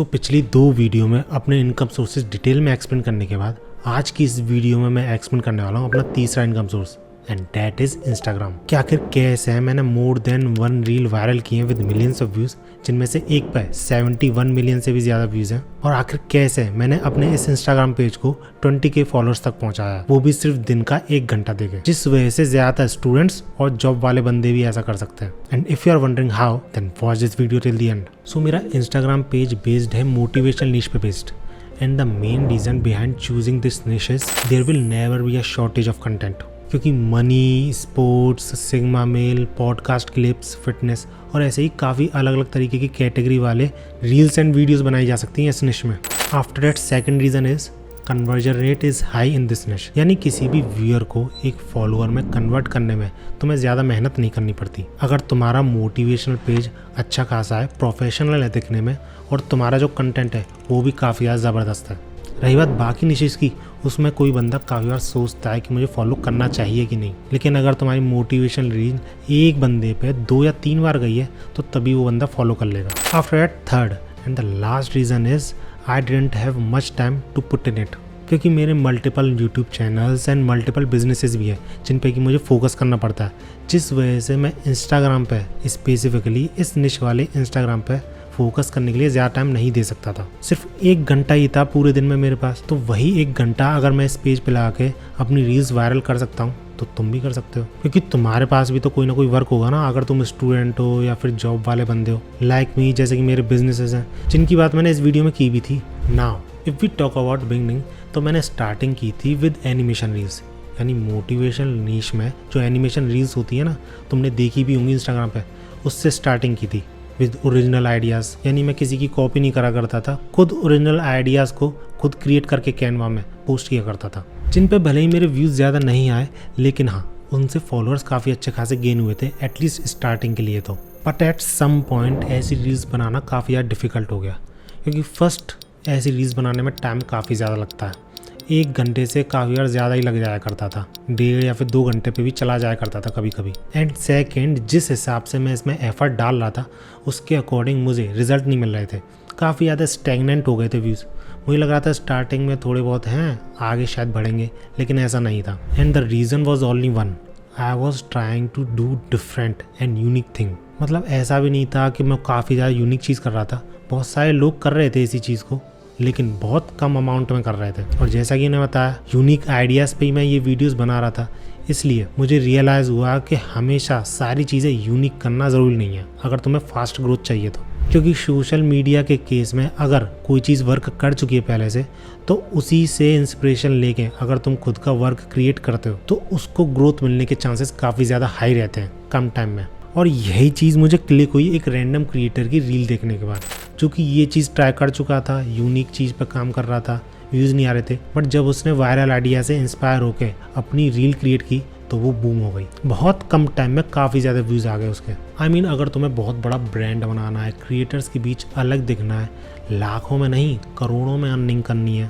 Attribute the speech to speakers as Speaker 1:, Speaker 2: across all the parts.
Speaker 1: पिछली 2 वीडियो में अपने इनकम सोर्सेज डिटेल में एक्सप्लेन करने के बाद आज की इस वीडियो में मैं एक्सप्लेन करने वाला हूँ अपना तीसरा income source and that is Instagram. कि आखिर कैसे है मैंने मोर देन 1 रील वायरल किए हैं विद मिलियंस ऑफ व्यूज, जिनमें से एक पे 71 मिलियन से भी ज्यादा व्यूज हैं। और आखिर कैसे मैंने अपने इस इंस्टाग्राम पेज को 20K फॉलोअर्स तक पहुंचाया, वो भी सिर्फ दिन का 1 घंटा देके, जिस वजह से ज्यादातर स्टूडेंट्स और जॉब वाले बंदे भी ऐसा कर सकते हैं। And if you are wondering how, then watch this video till the end. So मेरा इंस्टाग्राम पेज बेस्ड है मोटिवेशनल नीश पे based, and the main reason behind choosing this niche is there will never be a shortage of content, क्योंकि money, sports, sigma male, podcast clips, fitness और ऐसे ही काफ़ी अलग अलग तरीके की कैटेगरी वाले रील्स एंड वीडियोस बनाई जा सकती हैं इस निश में। After that second reason is conversion rate is high in this निश, यानी किसी भी व्यूअर को एक फॉलोअर में कन्वर्ट करने में तुम्हें ज़्यादा मेहनत नहीं करनी पड़ती। अगर तुम्हारा मोटिवेशनल पेज अच्छा खासा है, प्रोफेशनल है दिखने में, और तुम्हारा जो कंटेंट है वो भी काफ़ी ज़्यादा ज़बरदस्त है। रही बात बाकी निशेस की, उसमें कोई बंदा काफ़ी बार सोचता है कि मुझे फॉलो करना चाहिए कि नहीं, लेकिन अगर तुम्हारी मोटिवेशनल रील एक बंदे पे 2 या 3 बार गई है तो तभी वो बंदा फॉलो कर लेगा। After that third and the last reason is I didn't have much time to put in it, क्योंकि मेरे multiple YouTube channels and multiple businesses भी है जिन पे कि मुझे फोकस करना पड़ता है, जिस वजह से मैं इंस्टाग्राम पे स्पेसिफिकली इस निश वाले इंस्टाग्राम पे फोकस करने के लिए ज़्यादा टाइम नहीं दे सकता था। सिर्फ 1 घंटा ही था पूरे दिन में मेरे पास, तो वही 1 घंटा अगर मैं इस पेज पे लगा के अपनी रील्स वायरल कर सकता हूँ तो तुम भी कर सकते हो, क्योंकि तुम्हारे पास भी तो कोई ना कोई वर्क होगा ना। अगर तुम स्टूडेंट हो या फिर जॉब वाले बंदे हो लाइक मी, जैसे कि मेरे बिजनेसेस हैं जिनकी बात मैंने इस वीडियो में की भी थी। Now if we talk about beginning, तो मैंने स्टार्टिंग की थी विद एनिमेशन रील्स, यानी मोटिवेशनल नीश में जो एनिमेशन रील्स होती है ना, तुमने देखी भी होंगी इंस्टाग्राम पे, उससे स्टार्टिंग की थी विद ओरिजिनल आइडियाज़। यानी मैं किसी की कॉपी नहीं करा करता था, खुद ओरिजिनल आइडियाज़ को खुद क्रिएट करके कैनवा में पोस्ट किया करता था, जिन पे भले ही मेरे व्यूज़ ज़्यादा नहीं आए, लेकिन हाँ उनसे फॉलोअर्स काफ़ी अच्छे खासे गेन हुए थे, एटलीस्ट स्टार्टिंग के लिए तो। बट एट सम पॉइंट ऐसी रील्स बनाना काफ़ी ज़्यादा डिफ़िकल्ट हो गया, क्योंकि फर्स्ट ऐसी रील्स बनाने में टाइम काफ़ी ज़्यादा लगता है। 1 घंटे से काफ़ी बार ज़्यादा ही लग जाया करता था, 1.5 या फिर 2 घंटे पे भी चला जाया करता था कभी कभी। एंड सेकेंड, जिस हिसाब से मैं इसमें एफर्ट डाल रहा था उसके अकॉर्डिंग मुझे रिजल्ट नहीं मिल रहे थे, काफ़ी ज़्यादा स्टैगनेंट हो गए थे व्यूज़। मुझे लग रहा था स्टार्टिंग में थोड़े बहुत हैं, आगे शायद बढ़ेंगे, लेकिन ऐसा नहीं था। And the reason was only one, I was trying to do different and unique thing. मतलब ऐसा भी नहीं था कि मैं काफ़ी ज़्यादा यूनिक चीज़ कर रहा था, बहुत सारे लोग कर रहे थे इसी चीज़ को, लेकिन बहुत कम अमाउंट में कर रहे थे। और जैसा कि मैंने बताया, यूनिक आइडियाज़ पे ही मैं ये वीडियोस बना रहा था, इसलिए मुझे रियलाइज़ हुआ कि हमेशा सारी चीज़ें यूनिक करना ज़रूरी नहीं है अगर तुम्हें फास्ट ग्रोथ चाहिए तो। क्योंकि सोशल मीडिया के केस में अगर कोई चीज़ वर्क कर चुकी है पहले से, तो उसी से इंस्पिरेशन लेके अगर तुम खुद का वर्क क्रिएट करते हो तो उसको ग्रोथ मिलने के चांसेस काफ़ी ज़्यादा हाई रहते हैं कम टाइम में। और यही चीज़ मुझे क्लिक हुई एक रैंडम क्रिएटर की रील देखने के बाद, जो कि ये चीज़ ट्राई कर चुका था, यूनिक चीज़ पर काम कर रहा था, व्यूज़ नहीं आ रहे थे, बट जब उसने वायरल आइडिया से इंस्पायर होकर अपनी रील क्रिएट की तो वो बूम हो गई। बहुत कम टाइम में काफ़ी ज़्यादा व्यूज़ आ गए उसके। आई मीन अगर तुम्हें बहुत बड़ा ब्रांड बनाना है, क्रिएटर्स के बीच अलग दिखना है, लाखों में नहीं करोड़ों में अर्निंग करनी है,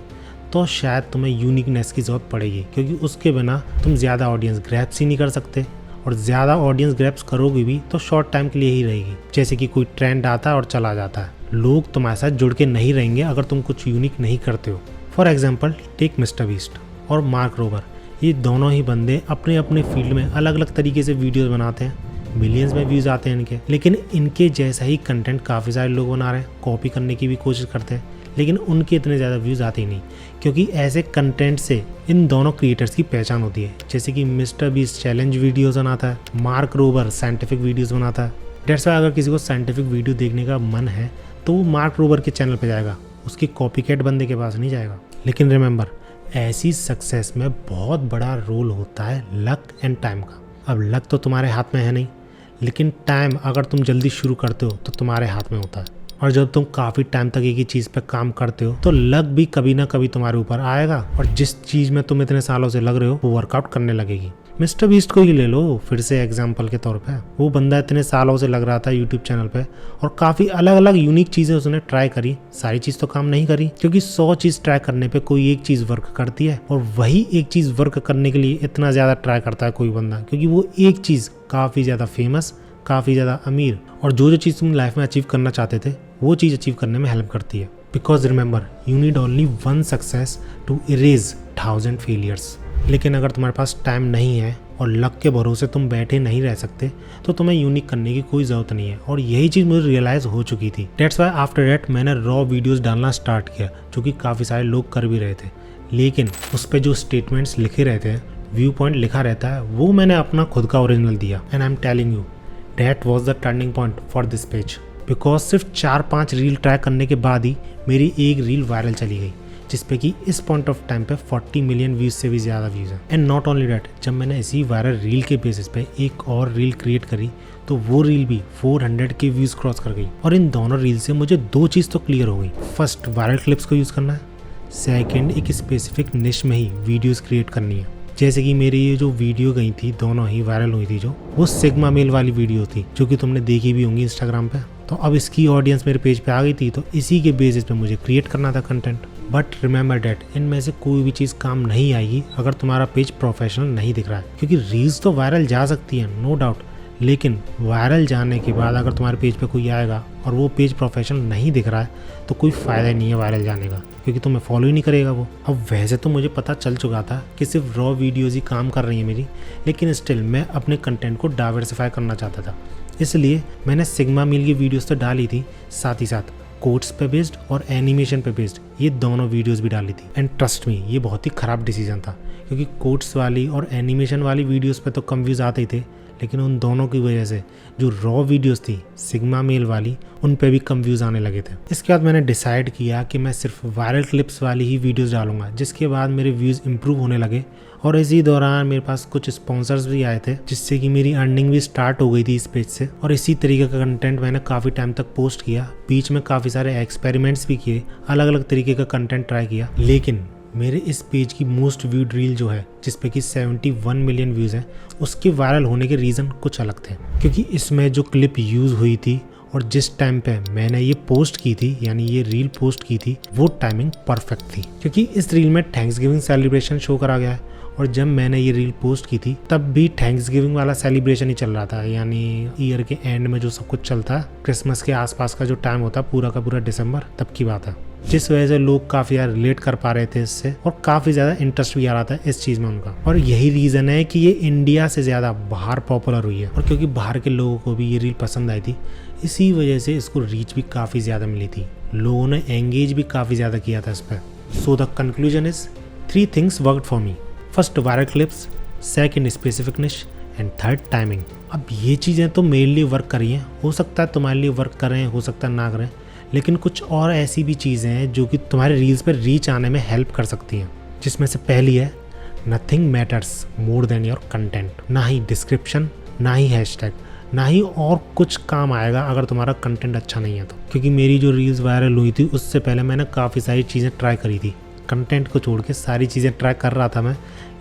Speaker 1: तो शायद तुम्हें यूनिकनेस की ज़रूरत पड़ेगी, क्योंकि उसके बिना तुम ज़्यादा ऑडियंस ग्रैप्स ही नहीं कर सकते, और ज़्यादा ऑडियंस ग्रैप्स करोगे भी तो शॉर्ट टाइम के लिए ही रहेगी। जैसे कि कोई ट्रेंड आता है और चला जाता है, लोग तुम्हारे साथ जुड़ के नहीं रहेंगे अगर तुम कुछ यूनिक नहीं करते हो। For example take Mr Beast और मार्क रोबर, ये दोनों ही बंदे अपने अपने फील्ड में अलग अलग तरीके से वीडियोस बनाते हैं, मिलियंस में व्यूज़ आते हैं इनके, लेकिन इनके जैसा ही कंटेंट काफ़ी सारे लोग बना रहे हैं, कॉपी करने की भी कोशिश करते हैं, लेकिन उनके इतने ज़्यादा व्यूज़ आते ही नहीं, क्योंकि ऐसे कंटेंट से इन दोनों क्रिएटर्स की पहचान होती है। जैसे कि मिस्टर बीस्ट चैलेंज वीडियोस बनाता है, मार्क रोबर साइंटिफिक वीडियोस बनाता है। डेट्स वाई अगर किसी को साइंटिफिक वीडियो देखने का मन है तो वो मार्क रोबर के चैनल पे जाएगा, उसकी कॉपीकैट बंदे के पास नहीं जाएगा। लेकिन रिमेंबर, ऐसी सक्सेस में बहुत बड़ा रोल होता है लक एंड टाइम का। अब लक तो तुम्हारे हाथ में है नहीं, लेकिन टाइम अगर तुम जल्दी शुरू करते हो तो तुम्हारे हाथ में होता है। और जब तुम काफ़ी टाइम तक एक ही चीज़ पे काम करते हो तो लक भी कभी ना कभी तुम्हारे ऊपर आएगा, और जिस चीज़ में तुम इतने सालों से लग रहे हो वो वर्कआउट करने लगेगी। मिस्टर बीस्ट को ही ले लो फिर से एग्जाम्पल के तौर पे। वो बंदा इतने सालों से लग रहा था यूट्यूब चैनल पे, और काफ़ी अलग अलग यूनिक चीज़ें उसने ट्राई करी, सारी चीज़ तो काम नहीं करी, क्योंकि 100 चीज़ ट्राई करने पे कोई एक चीज़ वर्क करती है, और वही एक चीज़ वर्क करने के लिए इतना ज़्यादा ट्राई करता है कोई बंदा, क्योंकि वो एक चीज़ काफ़ी ज़्यादा फेमस, काफ़ी ज़्यादा अमीर, और जो चीज़ तुम लाइफ में अचीव करना चाहते थे वो चीज़ अचीव करने में हेल्प करती है। Because remember, you need only one success to erase 1000 failures. लेकिन अगर तुम्हारे पास टाइम नहीं है और लक के भरोसे तुम बैठे नहीं रह सकते तो तुम्हें यूनिक करने की कोई ज़रूरत नहीं है। और यही चीज़ मुझे रियलाइज़ हो चुकी थी। डेट्स वाई आफ्टर डेट मैंने रॉ वीडियोस डालना स्टार्ट किया, जो कि काफ़ी सारे लोग कर भी रहे थे। लेकिन उस पर जो स्टेटमेंट्स लिखे रहते हैं, व्यू पॉइंट लिखा रहता है, वो मैंने अपना खुद का ओरिजिनल दिया। And I am telling you that was the turning point for this page. Because सिर्फ 4-5 रील ट्राई करने के बाद ही मेरी एक रील वायरल चली गई, जिसपे कि इस पॉइंट ऑफ टाइम पे 40 मिलियन व्यूज से भी ज़्यादा व्यूज़ हैं। एंड नॉट ओनली डैट, जब मैंने इसी वायरल रील के बेसिस पे एक और रील क्रिएट करी तो वो रील भी 400 के व्यूज़ क्रॉस कर गई। और इन दोनों रील से मुझे 2 चीज़ तो क्लियर हो गई। फर्स्ट, वायरल क्लिप्स को यूज़ करना है। सेकेंड, एक स्पेसिफिक निश में ही वीडियोज़ क्रिएट करनी है। जैसे कि मेरी ये जो वीडियो गई थी, दोनों ही वायरल हुई थी, जो वो सिग्मा मेल वाली वीडियो थी, जो कि तुमने देखी भी होंगी इंस्टाग्राम पे। तो अब इसकी ऑडियंस मेरे पेज पे आ गई थी, तो इसी के बेसिस पे मुझे क्रिएट करना था कंटेंट। बट रिमेंबर डैट, इनमें से कोई भी चीज़ काम नहीं आएगी अगर तुम्हारा पेज प्रोफेशनल नहीं दिख रहा है। क्योंकि रील्स तो वायरल जा सकती है, नो डाउट, लेकिन वायरल जाने के बाद अगर तुम्हारे पेज पे कोई आएगा और वो पेज प्रोफेशनल नहीं दिख रहा है तो कोई फ़ायदा नहीं है वायरल जाने का, क्योंकि तुम्हें फॉलो ही नहीं करेगा वो। अब वैसे तो मुझे पता चल चुका था कि सिर्फ रॉ वीडियोज़ ही काम कर रही है मेरी, लेकिन स्टिल मैं अपने कंटेंट को डाइवर्सिफाई करना चाहता था। इसलिए मैंने सिग्मा मील की वीडियोज़ तो डाली थी, साथ ही साथ कोट्स पे बेस्ड और एनिमेशन पे बेस्ड ये दोनों वीडियोस भी डाली थी। एंड ट्रस्ट मी, ये बहुत ही ख़राब डिसीजन था, क्योंकि कोट्स वाली और एनिमेशन वाली वीडियोस पे तो कम व्यूज़ आते ही थे, लेकिन उन दोनों की वजह से जो रॉ वीडियोस थी सिग्मा मेल वाली, उन पे भी कम व्यूज़ आने लगे थे। इसके बाद मैंने डिसाइड किया कि मैं सिर्फ वायरल क्लिप्स वाली ही वीडियोस डालूंगा, जिसके बाद मेरे व्यूज़ इंप्रूव होने लगे। और इसी दौरान मेरे पास कुछ स्पॉन्सर्स भी आए थे, जिससे कि मेरी अर्निंग भी स्टार्ट हो गई थी इस पेज से। और इसी तरीके का कंटेंट मैंने काफ़ी टाइम तक पोस्ट किया। बीच में काफ़ी सारे एक्सपेरिमेंट्स भी किए, अलग अलग तरीके का कंटेंट ट्राई किया। लेकिन मेरे इस पेज की मोस्ट व्यूड रील जो है, जिसपे कि 71 मिलियन व्यूज़ हैं, उसके वायरल होने के रीज़न कुछ अलग थे। क्योंकि इसमें जो क्लिप यूज़ हुई थी और जिस टाइम पे मैंने ये पोस्ट की थी, यानी ये रील पोस्ट की थी, वो टाइमिंग परफेक्ट थी। क्योंकि इस रील में थैंक्सगिविंग सेलिब्रेशन शो करा गया है, और जब मैंने ये रील पोस्ट की थी तब भी थैंक्सगिविंग वाला सेलिब्रेशन ही चल रहा था। यानी ईयर के एंड में जो सब कुछ चलता है, क्रिसमस के आसपास का जो टाइम होता है, पूरा का पूरा दिसंबर, तब की बात है। जिस वजह से लोग काफ़ी ज़्यादा रिलेट कर पा रहे थे इससे, और काफ़ी ज़्यादा इंटरेस्ट भी आ रहा था इस चीज़ में उनका। और यही रीज़न है कि ये इंडिया से ज़्यादा बाहर पॉपुलर हुई है। और क्योंकि बाहर के लोगों को भी ये रील पसंद आई थी, इसी वजह से इसको रीच भी काफ़ी ज़्यादा मिली थी। लोगों ने एंगेज भी काफ़ी ज़्यादा किया था इस पर। So the conclusion is 3 things worked for me. First, viral clips, second, specific निश, एंड थर्ड, टाइमिंग। अब ये चीज़ें तो मेरे लिए वर्क कर रही हैं, हो सकता है तुम्हारे लिए वर्क कर रहे हैं, हो सकता है ना करें, लेकिन कुछ और ऐसी भी चीज़ें हैं जो कि तुम्हारे रील्स पर रीच आने में हेल्प कर सकती हैं। जिसमें से पहली है, nothing matters more than your content. ना ही डिस्क्रिप्शन, ना ही हैशटैग, ना ही और कुछ काम आएगा अगर तुम्हारा कंटेंट अच्छा नहीं है तो। क्योंकि मेरी जो रील्स वायरल हुई थी उससे पहले मैंने काफ़ी सारी चीज़ें ट्राई करी थी। कंटेंट को छोड़ के सारी चीज़ें ट्राई कर रहा था मैं,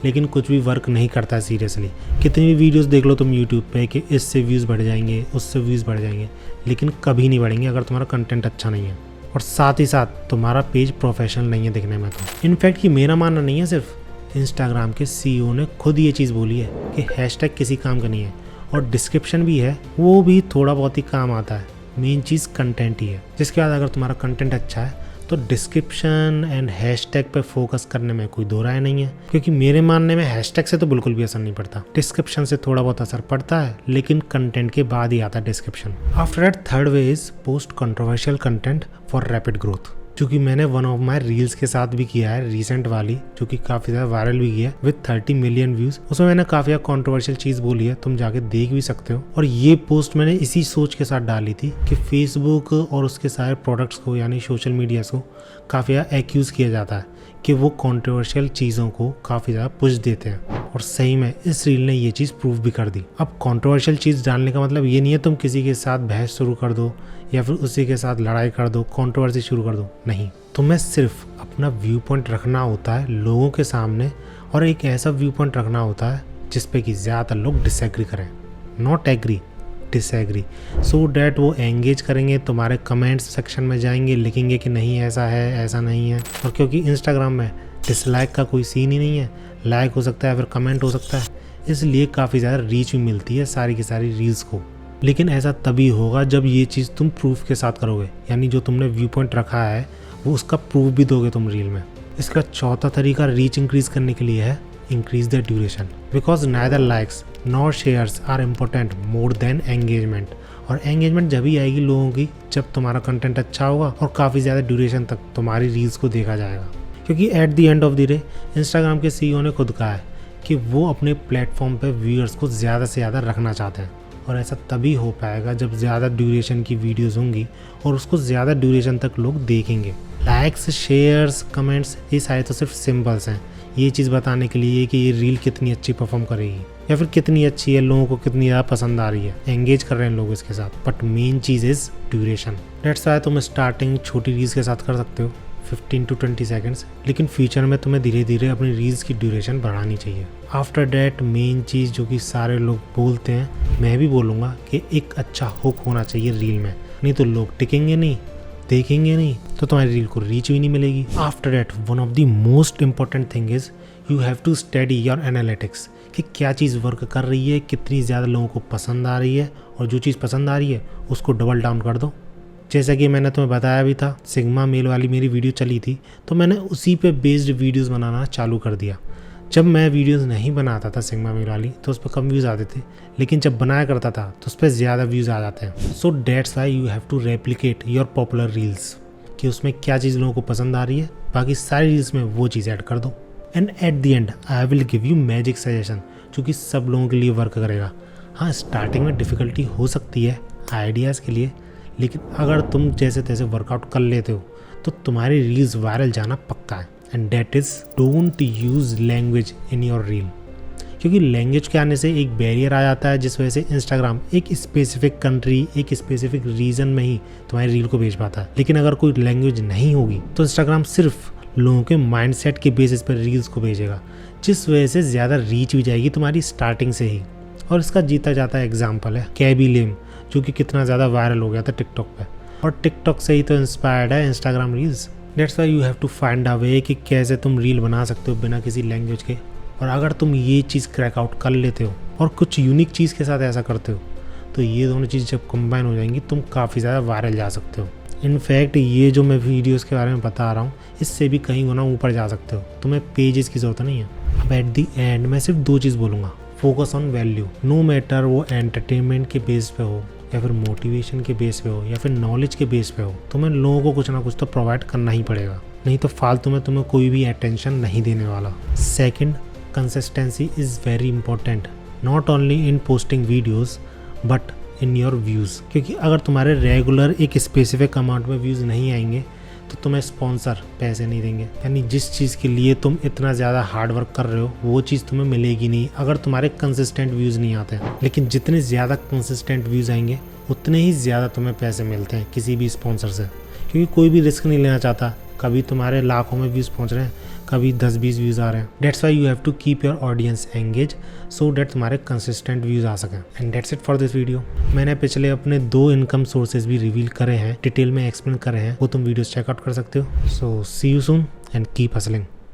Speaker 1: लेकिन कुछ भी वर्क नहीं करता है सीरियसली। कितनी भी वीडियोस देख लो तुम यूट्यूब पे कि इससे व्यूज़ बढ़ जाएंगे, उससे व्यूज़ बढ़ जाएंगे, लेकिन कभी नहीं बढ़ेंगे अगर तुम्हारा कंटेंट अच्छा नहीं है। और साथ ही साथ तुम्हारा पेज प्रोफेशनल नहीं है दिखने में। तो इनफैक्ट ये मेरा मानना नहीं है, सिर्फ इंस्टाग्राम के CEO ने खुद ये चीज़ बोली है कि हैशटैग किसी काम का नहीं है, और डिस्क्रिप्शन भी है, वो भी थोड़ा बहुत ही काम आता है। मेन चीज़ कंटेंट ही है। जिसके बाद अगर तुम्हारा कंटेंट अच्छा है तो डिस्क्रिप्शन एंड हैशटैग पे फोकस करने में कोई दो राय नहीं है। क्योंकि मेरे मानने में हैशटैग से तो बिल्कुल भी असर नहीं पड़ता, डिस्क्रिप्शन से थोड़ा बहुत असर पड़ता है, लेकिन कंटेंट के बाद ही आता है description. After that, third way is post controversial content for rapid growth, जो कि मैंने वन ऑफ माई रील्स के साथ भी किया है, रिसेंट वाली, जो कि काफ़ी ज़्यादा वायरल भी किया है विद 30 मिलियन व्यूज़। उसमें मैंने काफ़ी ज़्यादा कॉन्ट्रोवर्शियल चीज़ बोली है, तुम जाके देख भी सकते हो। और ये पोस्ट मैंने इसी सोच के साथ डाली थी कि फेसबुक और उसके सारे प्रोडक्ट्स को, यानी सोशल मीडिया को काफ़ी ज़्यादा एक्यूज़ किया जाता है कि वो कॉन्ट्रोवर्शियल चीज़ों को काफ़ी ज़्यादा पुश देते हैं। और सही में इस रील ने ये चीज़ प्रूव भी कर दी। अब कॉन्ट्रोवर्शियल चीज़ डालने का मतलब ये नहीं है तुम किसी के साथ बहस शुरू कर दो या फिर उसी के साथ लड़ाई कर दो, कॉन्ट्रोवर्सी शुरू कर दो, नहीं। तुम्हें सिर्फ अपना व्यू पॉइंट रखना होता है लोगों के सामने, और एक ऐसा व्यू पॉइंट रखना होता है जिसपे कि ज़्यादातर लोग डिसएग्री करें, not agree, disagree, so that वो एंगेज करेंगे, तुम्हारे कमेंट्स सेक्शन में जाएंगे, लिखेंगे कि नहीं ऐसा है, ऐसा नहीं है। और क्योंकि इंस्टाग्राम में डिसलाइक का कोई सीन ही नहीं है, लाइक हो सकता है फिर कमेंट हो सकता है, इसलिए काफ़ी ज़्यादा रीच भी मिलती है सारी की सारी रील्स को। लेकिन ऐसा तभी होगा जब ये चीज़ तुम प्रूफ के साथ करोगे, यानी जो तुमने व्यू पॉइंट रखा है वो उसका प्रूफ भी दोगे तुम रील में। इसका चौथा तरीका रीच इंक्रीज करने के लिए है increase the duration, because neither likes nor shares are important more than engagement. और एंगेजमेंट जब ही आएगी लोगों की जब तुम्हारा कंटेंट अच्छा होगा और काफ़ी ज़्यादा ड्यूरेशन तक तुम्हारी रील्स को देखा जाएगा। क्योंकि at the end of the day Instagram के CEO ने खुद कहा है कि वो अपने प्लेटफॉर्म पे व्यूअर्स को ज़्यादा से ज़्यादा रखना चाहते हैं, और ऐसा तभी हो पाएगा जब ज़्यादा ड्यूरेशन की वीडियोस होंगी और उसको ज़्यादा ड्यूरेशन तक लोग देखेंगे। लाइक्स, शेयर्स, कमेंट्स, ये सारे तो सिर्फ सिंबल्स हैं ये चीज़ बताने के लिए कि ये रील कितनी अच्छी परफॉर्म करेगी या फिर कितनी अच्छी है, लोगों को कितनी ज़्यादा पसंद आ रही है, एंगेज कर रहे हैं लोग इसके साथ। But main cheese is duration. That's why तुम स्टार्टिंग छोटी रील्स के साथ कर सकते हो 15 to 20 सेकेंड्स, लेकिन फ्यूचर में तुम्हें धीरे धीरे अपनी रील्स की ड्यूरेशन बढ़ानी चाहिए। आफ्टर डैट मेन चीज़ जो कि सारे लोग बोलते हैं, मैं भी बोलूँगा कि एक अच्छा हुक होना चाहिए रील में, नहीं तो लोग टिकेंगे नहीं, देखेंगे नहीं, तो तुम्हारी रील को रीच भी नहीं मिलेगी। After that one of the most important thing is you have to study your analytics कि क्या चीज़ वर्क कर रही है, कितनी ज़्यादा लोगों को पसंद आ रही है, और जो चीज़ पसंद आ रही है उसको डबल डाउन कर दो। जैसा कि मैंने तुम्हें बताया भी था, सिग्मा मेल वाली मेरी वीडियो चली थी तो मैंने उसी पे बेस्ड वीडियोस बनाना चालू कर दिया। जब मैं वीडियोस नहीं बनाता था सिग्मा मेल वाली तो उस पर कम व्यूज़ आते थे, लेकिन जब बनाया करता था तो उस पर ज़्यादा व्यूज़ आ जाते हैं। So that's why you have to replicate your popular reels कि उसमें क्या चीज़ लोगों को पसंद आ रही है, बाकी सारी रील्स में वो चीज़ ऐड कर दो। And at the and I will give you magic suggestion जो कि सब लोगों के लिए वर्क करेगा। हाँ, स्टार्टिंग में डिफ़िकल्टी हो सकती है आइडियाज़ के लिए, लेकिन अगर तुम जैसे तैसे वर्कआउट कर लेते हो तो तुम्हारी रील्स वायरल जाना पक्का है। And that is don't use language in your reel, क्योंकि लैंग्वेज के आने से एक बैरियर आ जाता है जिस वजह से इंस्टाग्राम एक स्पेसिफिक कंट्री, एक स्पेसिफिक रीजन में ही तुम्हारी रील को भेज पाता है। लेकिन अगर कोई लैंग्वेज नहीं होगी तो इंस्टाग्राम सिर्फ लोगों के माइंडसेट के बेसिस पर रील्स को भेजेगा, जिस वजह से ज़्यादा रीच भी जाएगी तुम्हारी स्टार्टिंग से ही। और इसका जीता जाता एग्जाम्पल है कैबी लेम, जो कि कितना ज़्यादा वायरल हो गया था टिकटॉक पे, और टिकटॉक से ही तो इंस्पायर्ड है Instagram reels. That's why you have to find a way कि कैसे तुम रील बना सकते हो बिना किसी लैंग्वेज के। और अगर तुम ये चीज़ क्रैक आउट कर लेते हो और कुछ यूनिक चीज़ के साथ ऐसा करते हो तो ये दोनों चीज़ जब कंबाइन हो जाएंगी तुम काफ़ी ज़्यादा वायरल जा सकते हो। इनफैक्ट ये जो मैं वीडियोज़ के बारे में बता रहा हूँ इससे भी कहीं गुना ऊपर जा सकते हो, तुम्हें पेजेस की ज़रूरत नहीं है। अब एट दी एंड मैं सिर्फ दो चीज़ बोलूँगा, focus on value. No matter वो एंटरटेनमेंट के बेस पे हो या फिर मोटिवेशन के बेस पे हो या फिर नॉलेज के बेस पे हो, तुम्हें लोगों को कुछ ना कुछ तो प्रोवाइड करना ही पड़ेगा, नहीं तो फालतू में तुम्हें कोई भी अटेंशन नहीं देने वाला। Second, consistency is very important, not only in posting videos but in your views. क्योंकि अगर तुम्हारे रेगुलर एक स्पेसिफिक अमाउंट में व्यूज़ नहीं आएंगे तो तुम्हें स्पॉन्सर पैसे नहीं देंगे, यानी जिस चीज़ के लिए तुम इतना ज़्यादा हार्ड वर्क कर रहे हो वो चीज़ तुम्हें मिलेगी नहीं अगर तुम्हारे कंसिस्टेंट व्यूज़ नहीं आते हैं। लेकिन जितने ज़्यादा कंसिस्टेंट व्यूज़ आएंगे उतने ही ज़्यादा तुम्हें पैसे मिलते हैं किसी भी स्पॉन्सर से, क्योंकि कोई भी रिस्क नहीं लेना चाहता। कभी तुम्हारे लाखों में व्यूज़ पहुंच रहे हैं, कभी 10-20 व्यूज़ आ रहे हैं। That's why you have to keep your audience engage so that तुम्हारे कंसिस्टेंट व्यूज़ आ सकें। And that's it for this video. मैंने पिछले अपने 2 इनकम सोर्सेज भी रिवील करे हैं, डिटेल में एक्सप्लेन करे हैं, वो तुम वीडियोस चेकआउट कर सकते हो। So see you soon and keep hustling.